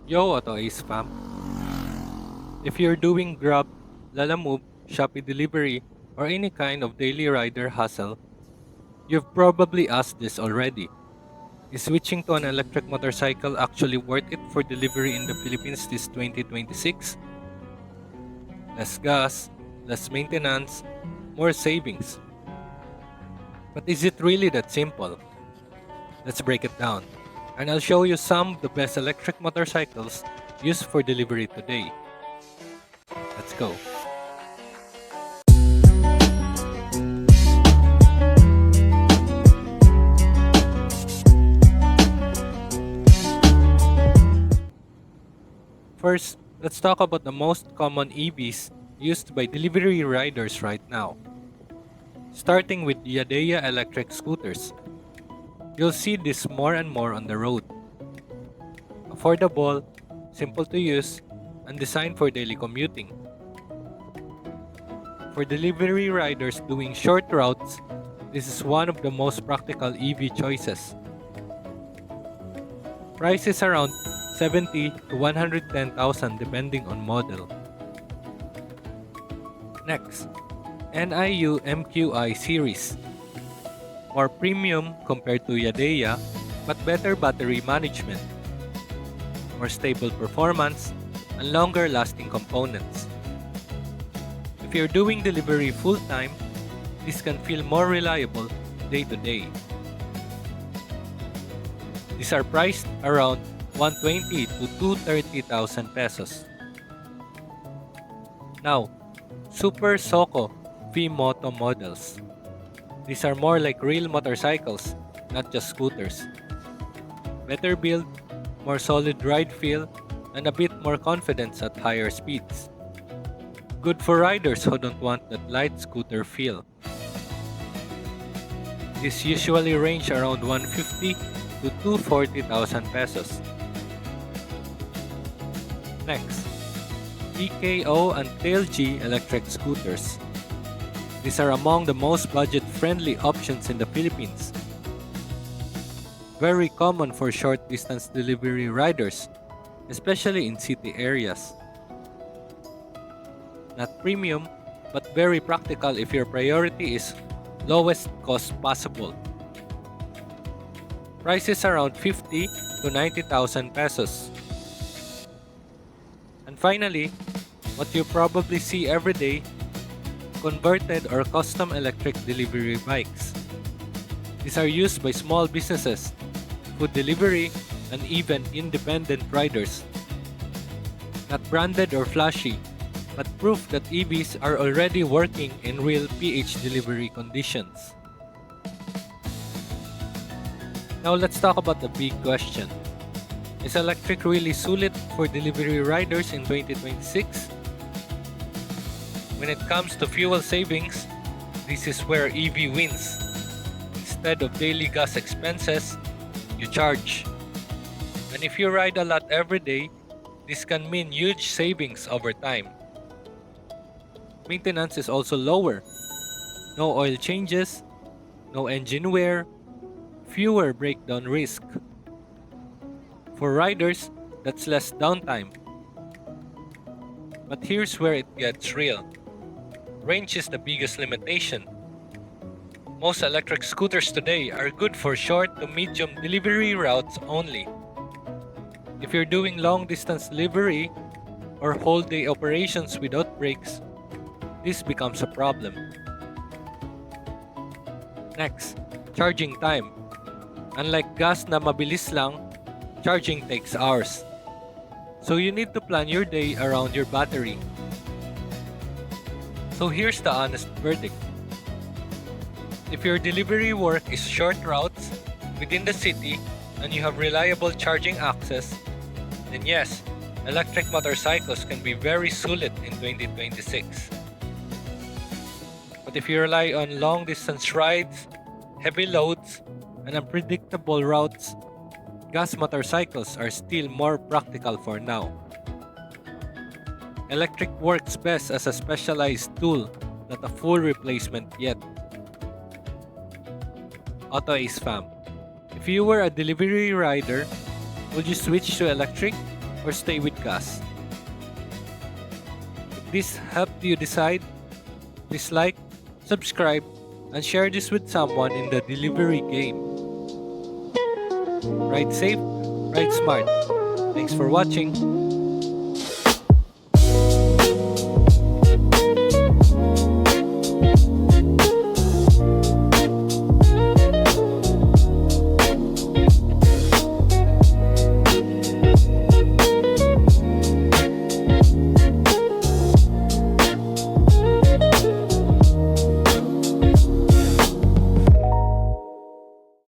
Yo, AutoAce fam. If you're doing Grab, Lalamove, Shopee delivery, or any kind of daily rider hustle, you've probably asked this already. Is switching to an electric motorcycle actually worth it for delivery in the Philippines this 2026? Less gas, less maintenance, more savings. But is it really that simple? Let's break it down. And I'll show you some of the best electric motorcycles used for delivery today. Let's go. First, let's talk about the most common EVs used by delivery riders right now. Starting with Yadea electric scooters. You'll see this more and more on the road. Affordable, simple to use, and designed for daily commuting. For delivery riders doing short routes, this is one of the most practical EV choices. Price is around 70 to 110,000 depending on model. Next, NIU MQI series. More premium compared to Yadea, but better battery management, more stable performance, and longer lasting components. If you're doing delivery full-time, this can feel more reliable day to day. These are priced around 120 to 230,000 pesos. Now, Super Soco V-Moto models. These are more like real motorcycles, not just scooters. Better build, more solid ride feel, and a bit more confidence at higher speeds. Good for riders who don't want that light scooter feel. These usually range around 150 to 240,000 pesos. Next, EKO and TailG electric scooters. These are among the most budget-friendly options in the Philippines. Very common for short-distance delivery riders, especially in city areas. Not premium, but very practical if your priority is lowest cost possible. Price is around 50 to 90,000 pesos. And finally, what you probably see every day, converted or custom electric delivery bikes. These are used by small businesses, food delivery, and even independent riders. Not branded or flashy, but proof that EVs are already working in real PH delivery conditions. Now let's talk about the big question. Is electric really sulit for delivery riders in 2026? When it comes to fuel savings, this is where EV wins. Instead of daily gas expenses, you charge. And if you ride a lot every day, this can mean huge savings over time. Maintenance is also lower. No oil changes, no engine wear, fewer breakdown risk. For riders, that's less downtime. But here's where it gets real. Range is the biggest limitation. Most electric scooters today are good for short to medium delivery routes only. If you're doing long distance delivery or whole day operations without breaks, this becomes a problem. Next, charging time. Unlike gas na mabilis lang, charging takes hours. So you need to plan your day around your battery. So here's the honest verdict. If your delivery work is short routes within the city and you have reliable charging access, then yes, electric motorcycles can be very sulit in 2026. But if you rely on long distance rides, heavy loads, and unpredictable routes, gas motorcycles are still more practical for now. Electric works best as a specialized tool, not a full replacement yet. AutoAce fam, if you were a delivery rider, would you switch to electric? or stay with gas? If this helped you decide, please like, subscribe, and share this with someone in the delivery game. Ride safe, ride smart. Thanks for watching.